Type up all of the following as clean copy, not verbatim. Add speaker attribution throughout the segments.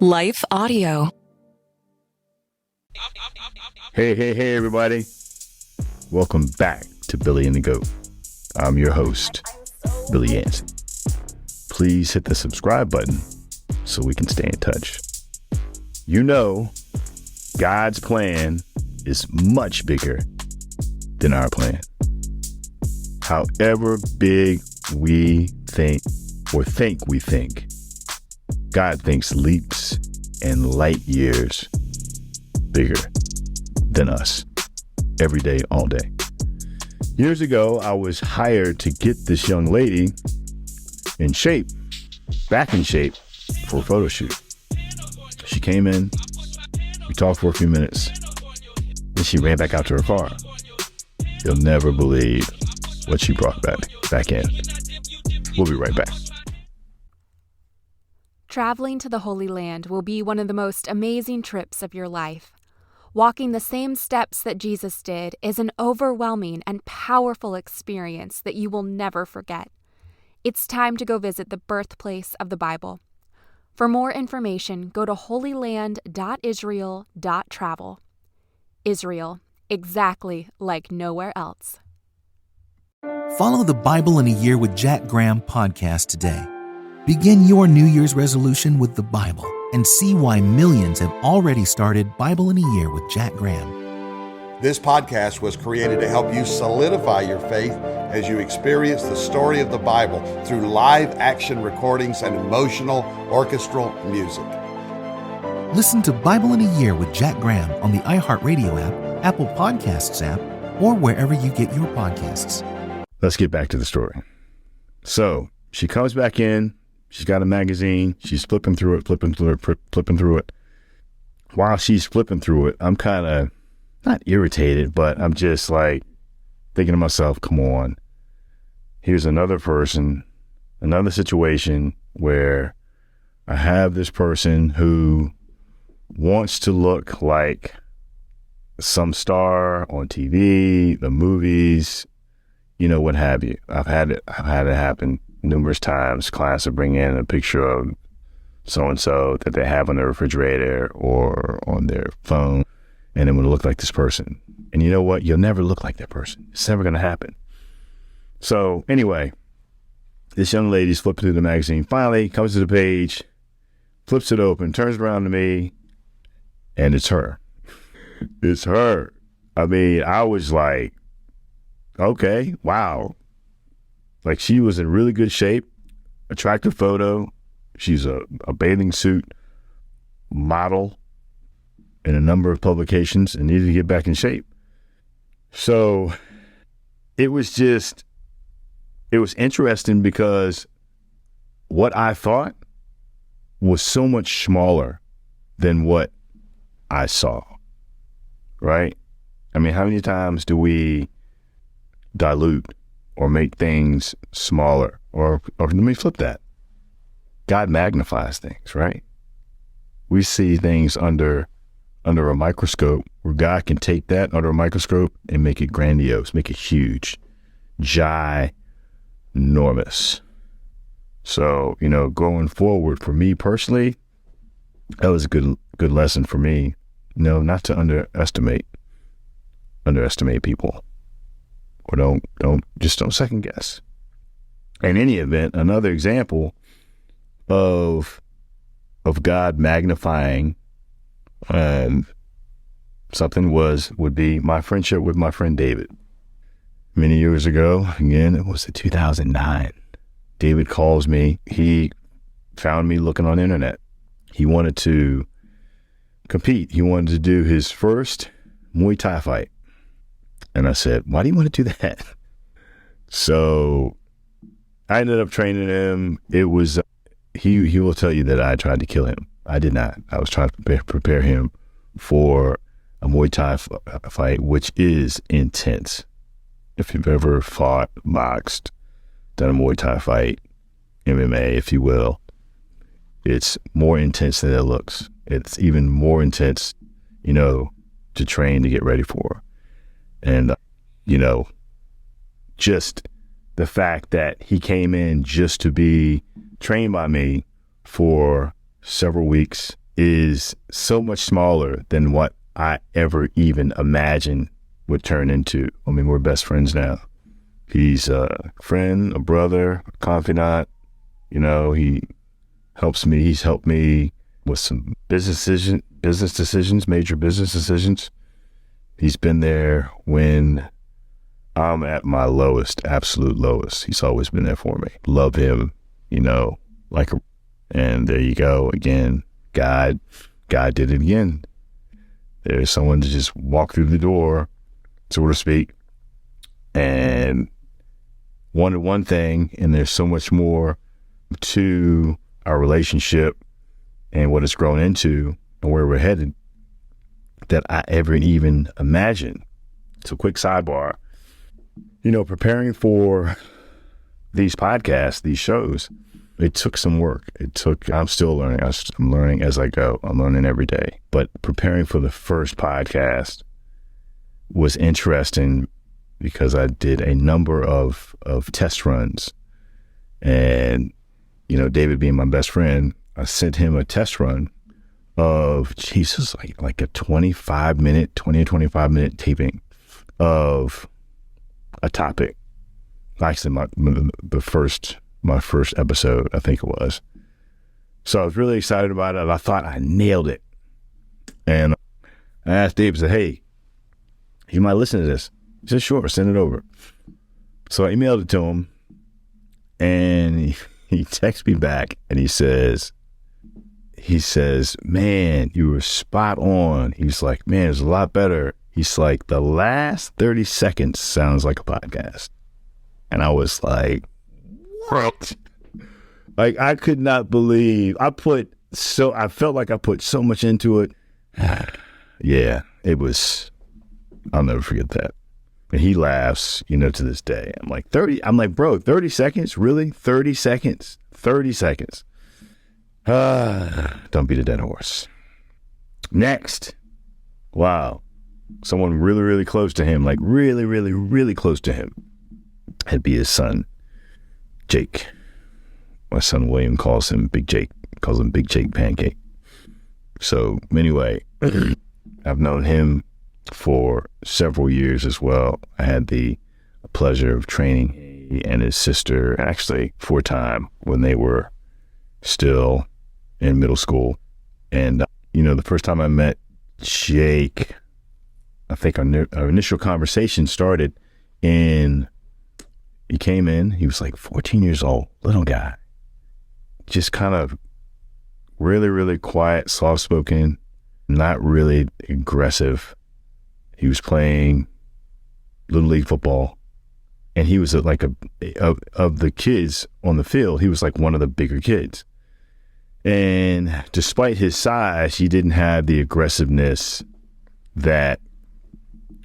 Speaker 1: Life Audio.
Speaker 2: Hey, everybody. Welcome back to Billy and the Goat. I'm your host, Billy Yancey. Please hit the subscribe button so we can stay in touch. You know, God's plan is much bigger than our plan. However big we think, God thinks leaps and light years bigger than us every day, all day. Years ago, I was hired to get this young lady back in shape for a photo shoot. She came in, we talked for a few minutes, then she ran back out to her car. You'll never believe what she brought back in. We'll be right back.
Speaker 3: Traveling to the Holy Land will be one of the most amazing trips of your life. Walking the same steps that Jesus did is an overwhelming and powerful experience that you will never forget. It's time to go visit the birthplace of the Bible. For more information, go to holyland.israel.travel. Israel, exactly like nowhere else.
Speaker 4: Follow the Bible in a Year with Jack Graham podcast today. Begin your New Year's resolution with the Bible and see why millions have already started Bible in a Year with Jack Graham.
Speaker 5: This podcast was created to help you solidify your faith as you experience the story of the Bible through live action recordings and emotional orchestral music.
Speaker 4: Listen to Bible in a Year with Jack Graham on the iHeartRadio app, Apple Podcasts app, or wherever you get your podcasts.
Speaker 2: Let's get back to the story. So she comes back in. She's got a magazine. She's flipping through it. While she's flipping through it, I'm kind of not irritated, but I'm just like thinking to myself, come on. Here's another person, another situation where I have this person who wants to look like some star on TV, the movies, you know, what have you. I've had it happen numerous times. Clients will bring in a picture of so-and-so that they have on their refrigerator or on their phone, and it would look like this person. And you know what? You'll never look like that person. It's never going to happen. So anyway, this young lady's flipping through the magazine, finally comes to the page, flips it open, turns around to me, and it's her. It's her. I mean, I was like, okay, wow. Like, she was in really good shape, attractive photo. She's a bathing suit model in a number of publications and needed to get back in shape. So it was interesting because what I thought was so much smaller than what I saw, right? I mean, how many times do we dilute or make things smaller? Or let me flip that. God magnifies things, right? We see things under a microscope, where God can take that under a microscope and make it grandiose, make it huge, ginormous. So, you know, going forward, for me personally, that was a good lesson for me. You know, not to underestimate people. Or don't second guess. In any event, another example of God magnifying something would be my friendship with my friend David. Many years ago, again, it was in 2009. David calls me. He found me looking on the internet. He wanted to compete. He wanted to do his first Muay Thai fight. And I said, why do you want to do that? So I ended up training him. It was, he will tell you that I tried to kill him. I did not. I was trying to prepare him for a Muay Thai fight, which is intense. If you've ever fought, boxed, done a Muay Thai fight, MMA, if you will, it's more intense than it looks. It's even more intense, you know, to train, to get ready for. And, you know, just the fact that he came in just to be trained by me for several weeks, is so much smaller than what I ever even imagined would turn into. I mean, we're best friends now. He's a friend, a brother, a confidant. You know, he helps me. He's helped me with some business decisions, major business decisions. He's been there when I'm at my lowest, absolute lowest. He's always been there for me. Love him, you know, and there you go again. God did it again. There's someone to just walk through the door, so to speak, and wanted one thing, and there's so much more to our relationship and what it's grown into and where we're headed that I ever even imagined. So quick sidebar, you know, preparing for these podcasts, these shows, it took some work. I'm still learning. I'm learning as I go. I'm learning every day. But preparing for the first podcast was interesting because I did a number of test runs. And, you know, David being my best friend, I sent him a test run of, Jesus, like a 20 to 25 minute taping of a topic. Actually, my first episode, I think it was. So I was really excited about it. I thought I nailed it. And I asked Dave, I said, hey, you might listen to this. He said, sure, send it over. So I emailed it to him, and he texts me back, and he says, man, you were spot on. He's like, man, it was a lot better. He's like, the last 30 seconds sounds like a podcast. And I was like, what? Like, I could not believe I felt like I put so much into it. Yeah, it was, I'll never forget that. And he laughs, you know, to this day. I'm like, bro, 30 seconds? Really? 30 seconds? 30 seconds. Don't beat a dead horse. Next. Wow. Someone really, really close to him, like really, really, really close to him. It'd be his son, Jake. My son William calls him Big Jake Pancake. So anyway, I've known him for several years as well. I had the pleasure of training he and his sister actually for a time when they were still in middle school. And, you know, the first time I met Jake, I think our initial conversation started he came in, he was like 14 years old, little guy, just kind of really, really quiet, soft-spoken, not really aggressive. He was playing Little League football, and he was of the kids on the field, he was like one of the bigger kids. And despite his size, he didn't have the aggressiveness that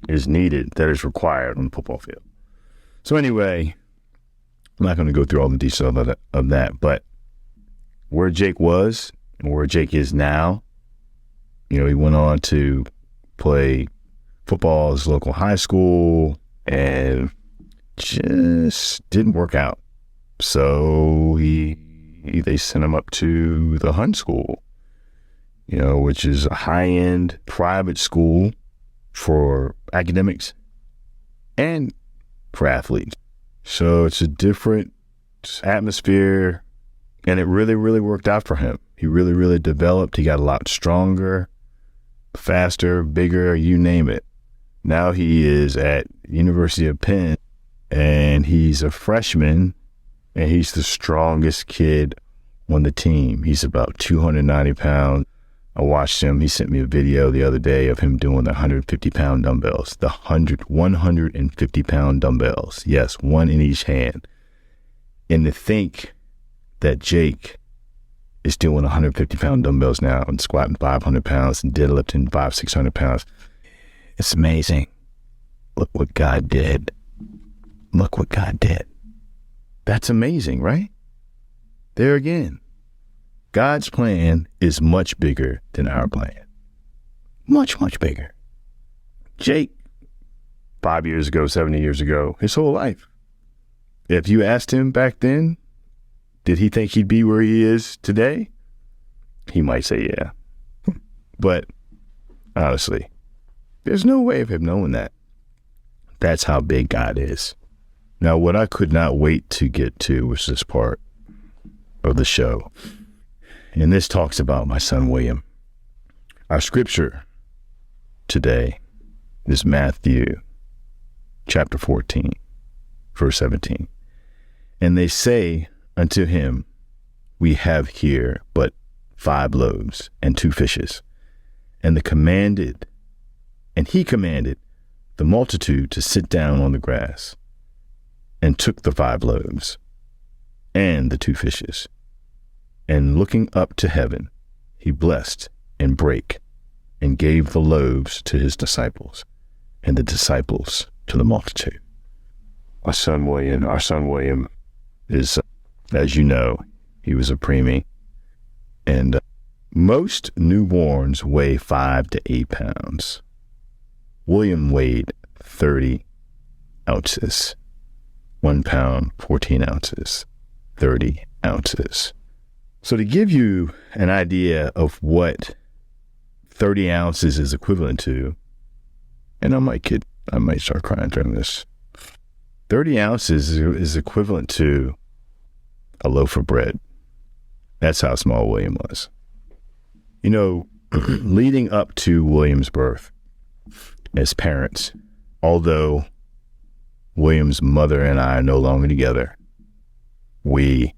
Speaker 2: is needed, that is required on the football field. So anyway, I'm not going to go through all the details of that, but where Jake was and where Jake is now, you know, he went on to play football at his local high school and just didn't work out. So they sent him up to the Hunt School, you know, which is a high-end private school for academics and for athletes. So it's a different atmosphere, and it really, really worked out for him. He really, really developed. He got a lot stronger, faster, bigger, you name it. Now he is at University of Penn, and he's a freshman, and he's the strongest kid on the team. He's about 290 pounds. I watched him. He sent me a video the other day of him doing the 150-pound dumbbells, the 150-pound dumbbells. Yes, one in each hand. And to think that Jake is doing 150-pound dumbbells now and squatting 500 pounds and deadlifting 600 pounds. It's amazing. Look what God did. Look what God did. That's amazing, right? There again. God's plan is much bigger than our plan. Much, much bigger. Jake, 5 years ago, 70 years ago, his whole life. If you asked him back then, did he think he'd be where he is today? He might say, yeah. But honestly, there's no way of him knowing that. That's how big God is. Now, what I could not wait to get to was this part of the show. And this talks about my son, William. Our scripture today is Matthew chapter 14, verse 17. And they say unto him, we have here but 5 loaves and 2 fishes. And he commanded the multitude to sit down on the grass, and took the 5 loaves and the 2 fishes. And looking up to heaven, he blessed and brake and gave the loaves to his disciples, and the disciples to the multitude. Our son William is, as you know, he was a preemie. And most newborns weigh 5 to 8 pounds. William weighed 30 ounces. 1 pound, 14 ounces, 30 ounces. So to give you an idea of what 30 ounces is equivalent to, and I might start crying during this. 30 ounces is equivalent to a loaf of bread. That's how small William was. You know, leading up to William's birth, as parents, although William's mother and I are no longer together, we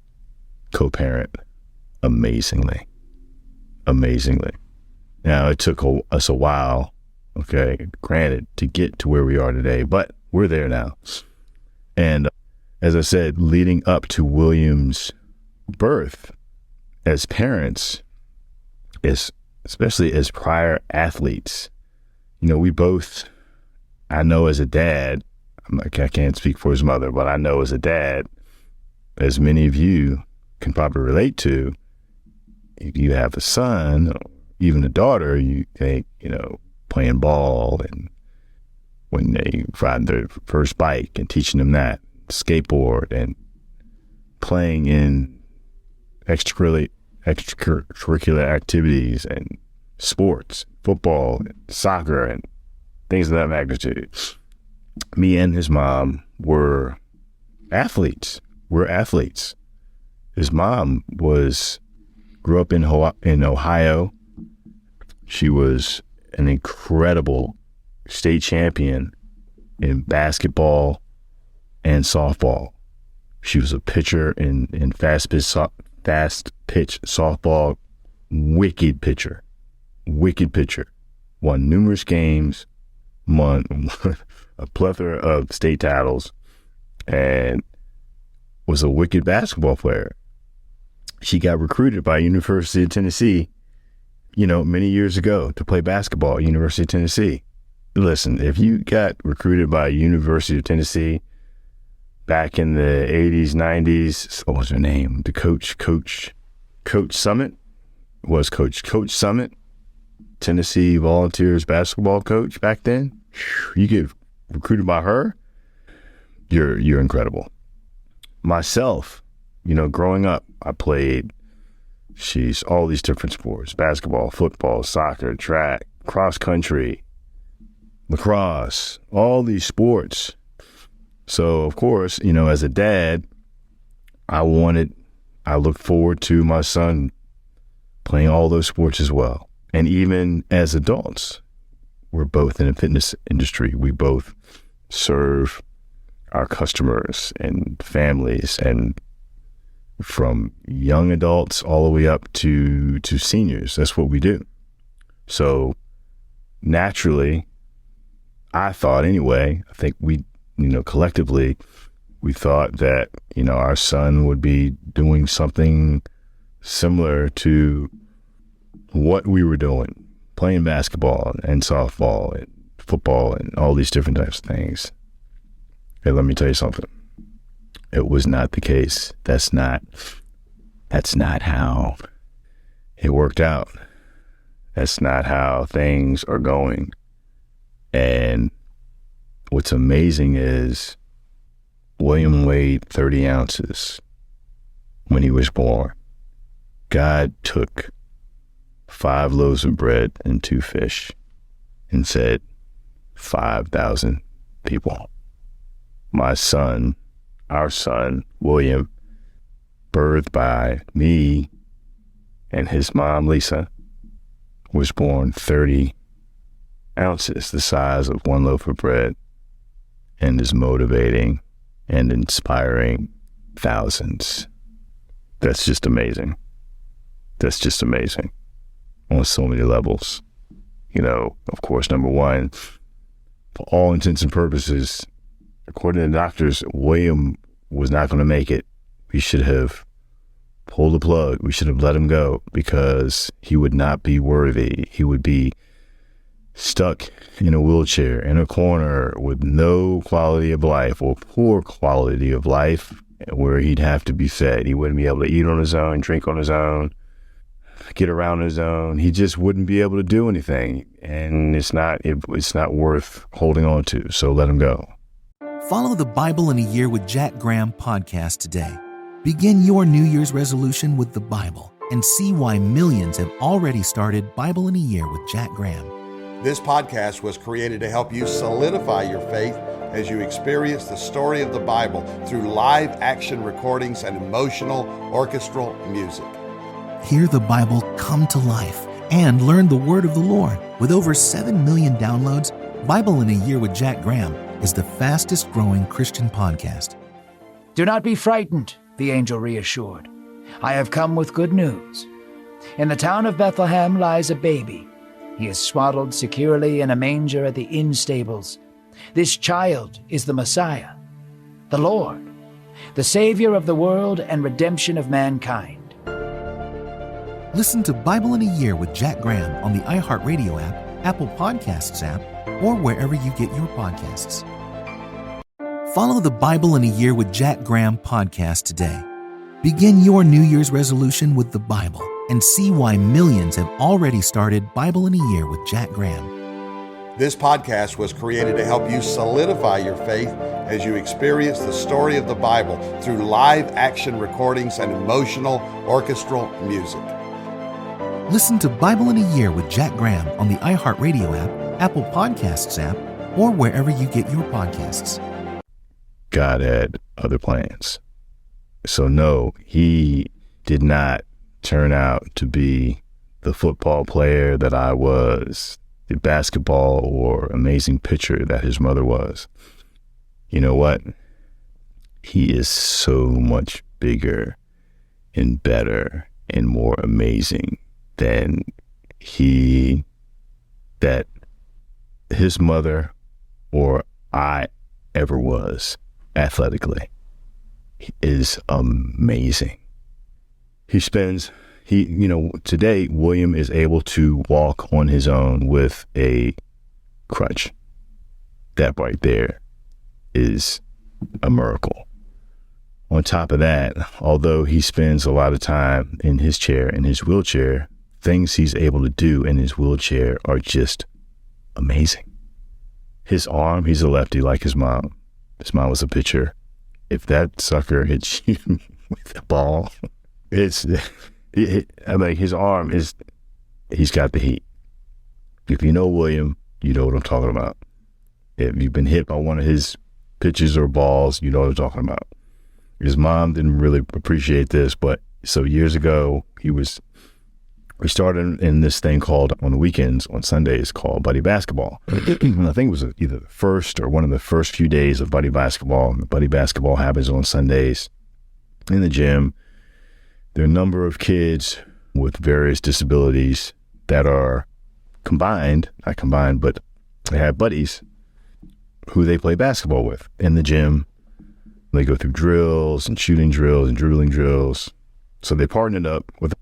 Speaker 2: co-parent amazingly. Now, it took us a while, okay, granted, to get to where we are today, but we're there now. And as I said, leading up to William's birth, as parents, especially as prior athletes, you know, we both, I know as a dad, I can't speak for his mother, but I know as a dad, as many of you can probably relate to, if you have a son, or even a daughter, you think, you know, playing ball, and when they ride their first bike and teaching them that, skateboard, and playing in extracurricular activities and sports, football, and soccer, and things of that magnitude. Me and his mom were athletes. We're athletes. His mom grew up in Ohio. She was an incredible state champion in basketball and softball. She was a pitcher in fast pitch softball. Wicked pitcher. Won numerous games, won a plethora of state titles, and was a wicked basketball player. She got recruited by University of Tennessee, you know, many years ago to play basketball at University of Tennessee. Listen, if you got recruited by University of Tennessee back in the 80s, 90s, what was her name? The Coach Summit was Coach Summit, Tennessee Volunteers basketball coach back then. You get recruited by her, you're incredible. Myself, you know, growing up, I played all these different sports: basketball, football, soccer, track, cross country, lacrosse, all these sports. So of course, you know, as a dad, I looked forward to my son playing all those sports as well. And even as adults, we're both in the fitness industry. We both serve our customers and families, and from young adults all the way up to seniors. That's what we do. So naturally, I thought anyway, I think we, you know, collectively, we thought that, you know, our son would be doing something similar to what we were doing, playing basketball and softball and football and all these different types of things. Hey, let me tell you something. It was not the case. That's not how it worked out. That's not how things are going. And what's amazing is William weighed 30 ounces when he was born. God took 5 loaves of bread and 2 fish and fed 5,000 people. My son, our son, William, birthed by me and his mom, Lisa, was born 30 ounces, the size of 1 loaf of bread, and is motivating and inspiring thousands. That's just amazing. That's just amazing on so many levels. You know, of course, number one, for all intents and purposes, according to the doctors, William was not going to make it. We should have pulled the plug. We should have let him go because he would not be worthy. He would be stuck in a wheelchair in a corner with no quality of life or poor quality of life, where he'd have to be fed. He wouldn't be able to eat on his own, drink on his own, get around on his own. He just wouldn't be able to do anything. And it's not worth holding on to. So let him go.
Speaker 4: Follow the Bible in a Year with Jack Graham podcast today. Begin your New Year's resolution with the Bible and see why millions have already started Bible in a Year with Jack Graham.
Speaker 5: This podcast was created to help you solidify your faith as you experience the story of the Bible through live action recordings and emotional orchestral music.
Speaker 4: Hear the Bible come to life and learn the word of the Lord. With over 7 million downloads, Bible in a Year with Jack Graham is the fastest growing Christian podcast.
Speaker 1: Do not be frightened, the angel reassured. I have come with good news. In the town of Bethlehem lies a baby. He is swaddled securely in a manger at the inn stables. This child is the Messiah, the Lord, the Savior of the world and redemption of mankind.
Speaker 4: Listen to Bible in a Year with Jack Graham on the iHeartRadio app, Apple Podcasts app, or wherever you get your podcasts. Follow the Bible in a Year with Jack Graham podcast today. Begin your New Year's resolution with the Bible and see why millions have already started Bible in a Year with Jack Graham.
Speaker 5: This podcast was created to help you solidify your faith as you experience the story of the Bible through live action recordings and emotional orchestral music.
Speaker 4: Listen to Bible in a Year with Jack Graham on the iHeartRadio app, Apple Podcasts app, or wherever you get your podcasts.
Speaker 2: God had other plans. So no, he did not turn out to be the football player that I was, the basketball or amazing pitcher that his mother was. You know what? He is so much bigger and better and more amazing than that his mother or I ever was athletically. He is amazing. Today, William is able to walk on his own with a crutch. That right there is a miracle. On top of that, although he spends a lot of time in his chair, in his wheelchair, things he's able to do in his wheelchair are just amazing. His arm, he's a lefty like his mom. His mom was a pitcher. If that sucker hits you with a ball, his arm is, he's got the heat. If you know William, you know what I'm talking about. If you've been hit by one of his pitches or balls, you know what I'm talking about. His mom didn't really appreciate this, but so years ago, we started in this thing called, on the weekends, on Sundays, called Buddy Basketball. I think it was either the first or one of the first few days of Buddy Basketball. Buddy Basketball happens on Sundays in the gym. There are a number of kids with various disabilities that are not combined, but they have buddies who they play basketball with in the gym. They go through drills and shooting drills and dribbling drills. So they partnered up with.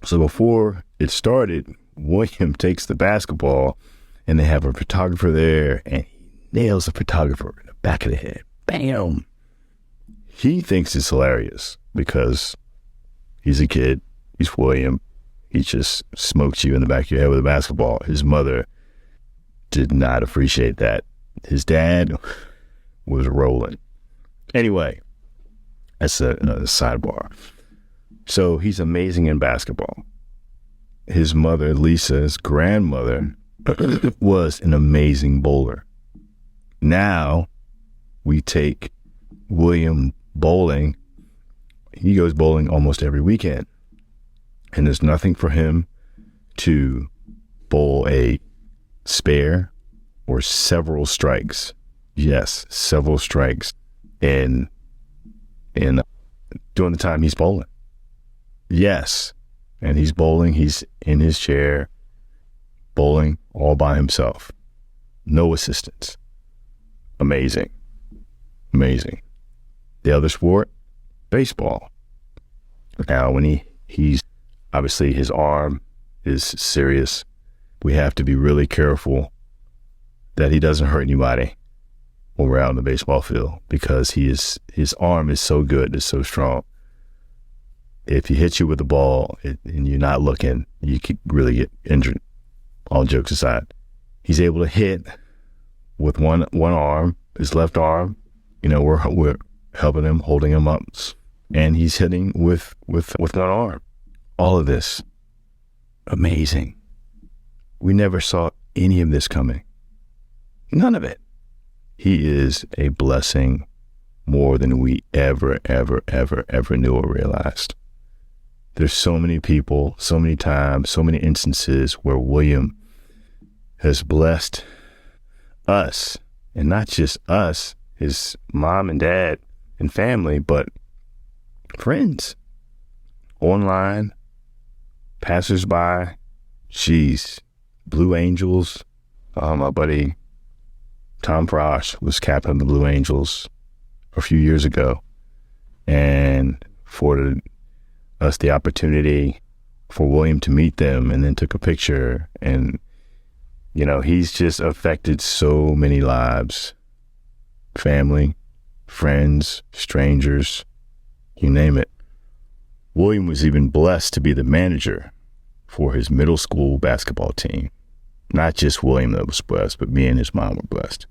Speaker 2: So before it started, William takes the basketball and they have a photographer there and he nails the photographer in the back of the head. Bam! He thinks it's hilarious because he's a kid. He's William. He just smokes you in the back of your head with a basketball. His mother did not appreciate that. His dad was rolling. Anyway, that's another sidebar. So he's amazing in basketball. his mother, Lisa's grandmother, was an amazing bowler. Now we take William bowling. He goes bowling almost every weekend. And there's nothing for him to bowl a spare or several strikes. Yes, several strikes in during the time he's bowling. Yes. And he's bowling, he's in his chair, bowling all by himself. No assistance. Amazing. Amazing. The other sport, baseball. Now, when he's obviously his arm is serious. We have to be really careful that he doesn't hurt anybody around the baseball field because his arm is so good, it's so strong. If he hits you with the ball and you're not looking, you could really get injured. All jokes aside, he's able to hit with one arm, his left arm. You know, we're helping him, holding him up, and he's hitting with one arm. All of this, amazing. We never saw any of this coming. None of it. He is a blessing more than we ever knew or realized. There's so many people, so many times, so many instances where William has blessed us, and not just us, his mom and dad and family, but friends, online, passersby, Blue Angels. My buddy Tom Frosh was captain of the Blue Angels a few years ago and afforded us the opportunity for William to meet them, and then took a picture. And, you know, he's just affected so many lives, family, friends, strangers, you name it. William was even blessed to be the manager for his middle school basketball team. Not just William that was blessed, but me and his mom were blessed.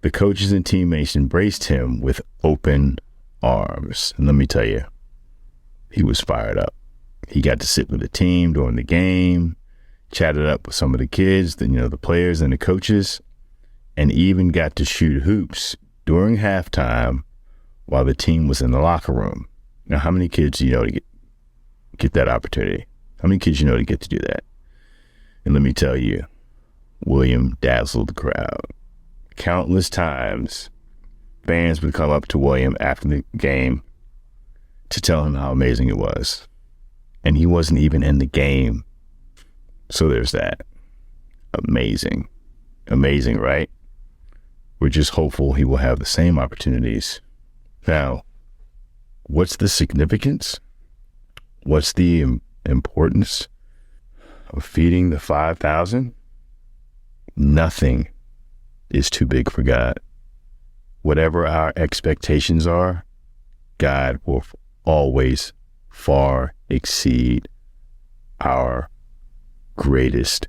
Speaker 2: The coaches and teammates embraced him with open arms. And let me tell you, he was fired up. He got to sit with the team during the game, chatted up with some of the kids, the players and the coaches, and even got to shoot hoops during halftime while the team was in the locker room. Now, how many kids do you know to get that opportunity? How many kids you know to get to do that? And let me tell you, William dazzled the crowd. Countless times, fans would come up to William after the game to tell him how amazing it was. And he wasn't even in the game. So there's that. Amazing. Amazing, right? We're just hopeful he will have the same opportunities. Now, what's the significance? What's the importance of feeding the 5,000? Nothing is too big for God. Whatever our expectations are, God will always far exceed our greatest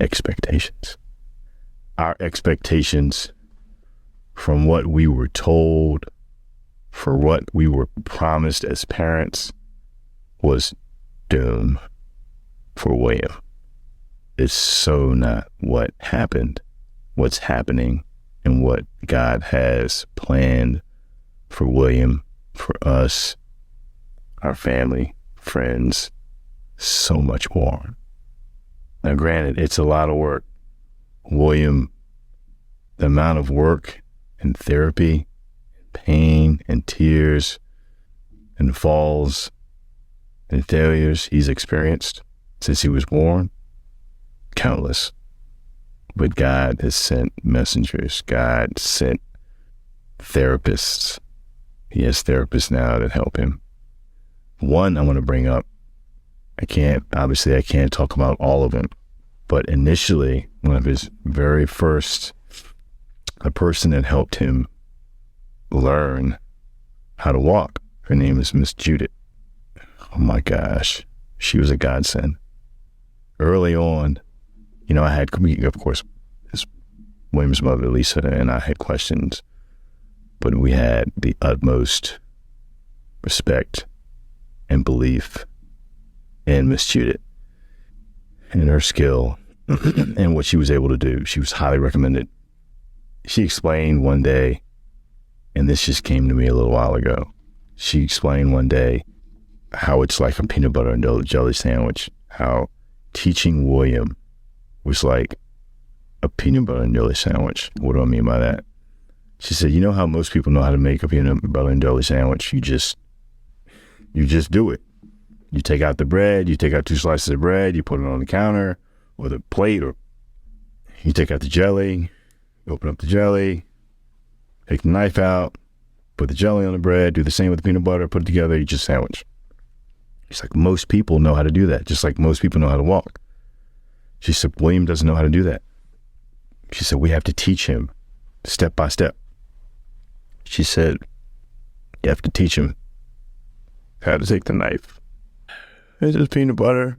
Speaker 2: expectations. Our expectations from what we were told, for what we were promised as parents, was doom for William. It's so not what happened, what's happening, and what God has planned for William, for us, our family, friends, so much more. Now, granted, it's a lot of work. William, the amount of work and therapy, pain and tears and falls and failures he's experienced since he was born, countless. But God has sent messengers. God sent therapists. He has therapists now that help him. One I want to bring up, I can't talk about all of them, but initially, one of his very first, a person that helped him learn how to walk, her name is Miss Judith. Oh my gosh, she was a godsend. Early on, I had, of course, William's mother, Lisa, and I had questions, but we had the utmost respect and belief in Miss Judith. and her skill and what she was able to do. She was highly recommended. She explained one day, and this just came to me a little while ago. She explained one day how it's like a peanut butter and jelly sandwich, how teaching William was like a peanut butter and jelly sandwich. What do I mean by that? She said, you know how most people know how to make a peanut butter and jelly sandwich? You just do it. You take out the bread, you take out 2 slices of bread, you put it on the counter or the plate, or you take out the jelly, open up the jelly, take the knife out, put the jelly on the bread, do the same with the peanut butter, put it together, you just sandwich. She's like, most people know how to do that, just like most people know how to walk. She said, William doesn't know how to do that. She said, we have to teach him step by step. She said, you have to teach him how to take the knife, and just peanut butter,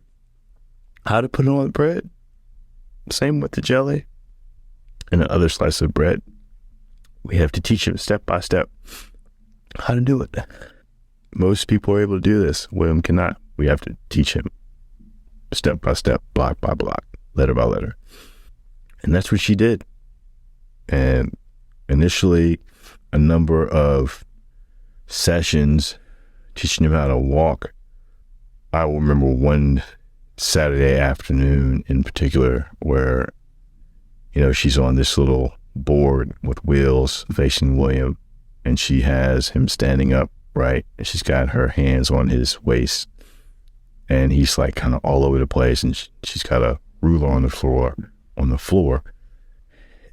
Speaker 2: how to put it on the bread. Same with the jelly and the other slice of bread. We have to teach him step by step how to do it. Most people are able to do this. William cannot. We have to teach him step by step, block by block, letter by letter. And that's what she did. And initially, a number of sessions teaching him how to walk. I will remember one Saturday afternoon in particular where, she's on this little board with wheels facing William, and she has him standing up, right? And she's got her hands on his waist, and he's like kind of all over the place, and she's got a ruler on the floor.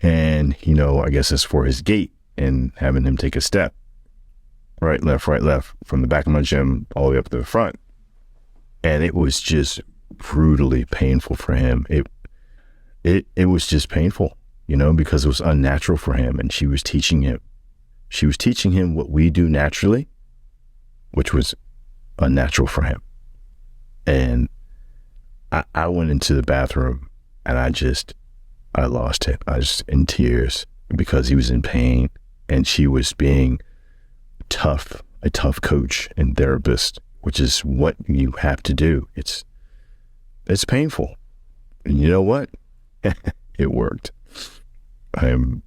Speaker 2: And, I guess it's for his gait and having him take a step. Right, left, from the back of my gym all the way up to the front. And it was just brutally painful for him. It was just painful, because it was unnatural for him. And she was teaching him what we do naturally, which was unnatural for him. And I went into the bathroom and I lost it. I was in tears because he was in pain, and she was being a tough coach and therapist, which is what you have to do. It's painful. And you know what? It worked.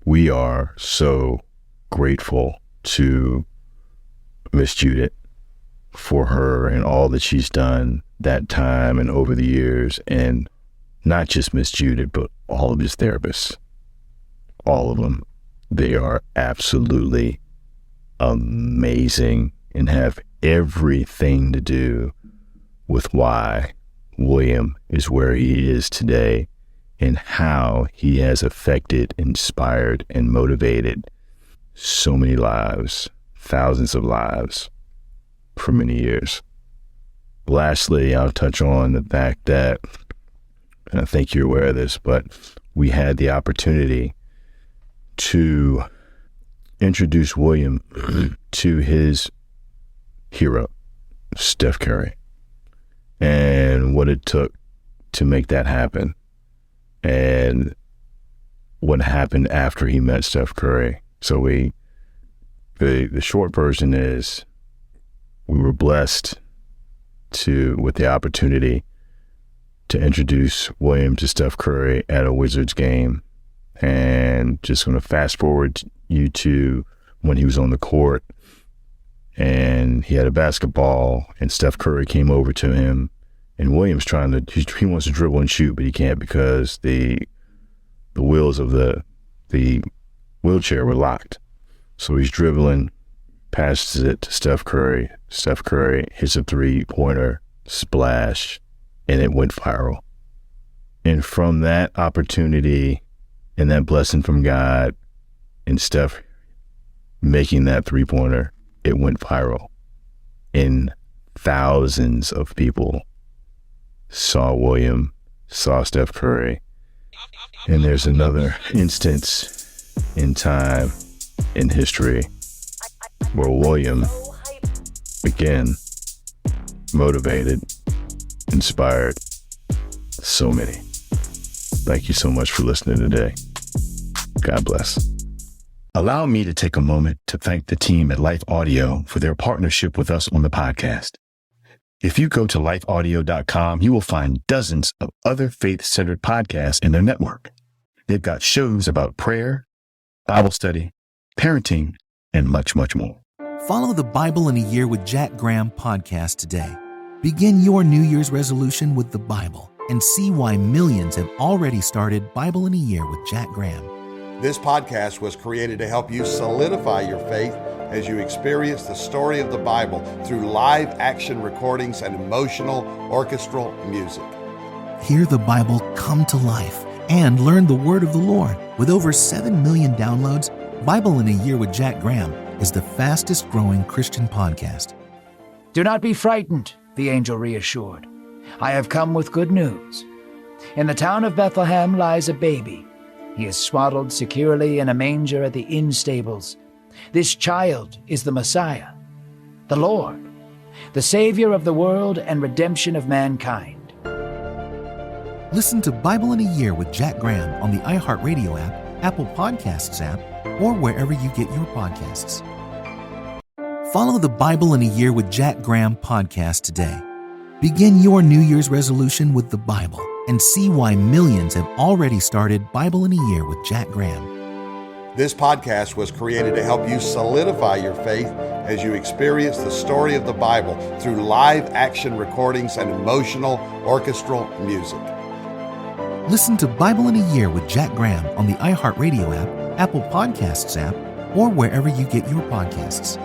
Speaker 2: We are so grateful to Miss Judith for her and all that she's done that time and over the years. And not just Miss Judith, but all of his therapists. All of them. They are absolutely amazing and have everything to do with why William is where he is today and how he has affected, inspired, and motivated so many lives, thousands of lives for many years. Lastly, I'll touch on the fact that, and I think you're aware of this, but we had the opportunity to introduce William to his hero, Steph Curry, and what it took to make that happen, and what happened after he met Steph Curry. So the short version is we were blessed with the opportunity to introduce William to Steph Curry at a Wizards game. And just going to fast forward you to when he was on the court and he had a basketball and Steph Curry came over to him, and William's he wants to dribble and shoot, but he can't because the wheels of the wheelchair were locked. So he's dribbling, passes it to Steph Curry. Steph Curry hits a 3-pointer, splash, and it went viral. And from that opportunity and that blessing from God and Steph making that 3-pointer, it went viral. And thousands of people saw William, saw Steph Curry. And there's another instance in time, in history, where William, again, motivated, inspired so many. Thank you so much for listening today. God bless. Allow me to take a moment to thank the team at Life Audio for their partnership with us on the podcast. If you go to lifeaudio.com, you will find dozens of other faith-centered podcasts in their network. They've got shows about prayer, Bible study, parenting, and much, much more.
Speaker 4: Follow the Bible in a Year with Jack Graham podcast today. Begin your New Year's resolution with the Bible and see why millions have already started Bible in a Year with Jack Graham.
Speaker 5: This podcast was created to help you solidify your faith as you experience the story of the Bible through live action recordings and emotional orchestral music.
Speaker 4: Hear the Bible come to life and learn the Word of the Lord. With over 7 million downloads, Bible in a Year with Jack Graham is the fastest growing Christian podcast.
Speaker 1: Do not be frightened, the angel reassured. I have come with good news. In the town of Bethlehem lies a baby. He is swaddled securely in a manger at the inn stables. This child is the Messiah, the Lord, the Savior of the world and redemption of mankind.
Speaker 4: Listen to Bible in a Year with Jack Graham on the iHeartRadio app, Apple Podcasts app, or wherever you get your podcasts. Follow the Bible in a Year with Jack Graham podcast today. Begin your New Year's resolution with the Bible and see why millions have already started Bible in a Year with Jack Graham.
Speaker 5: This podcast was created to help you solidify your faith as you experience the story of the Bible through live action recordings and emotional orchestral music.
Speaker 4: Listen to Bible in a Year with Jack Graham on the iHeartRadio app, Apple Podcasts app, or wherever you get your podcasts.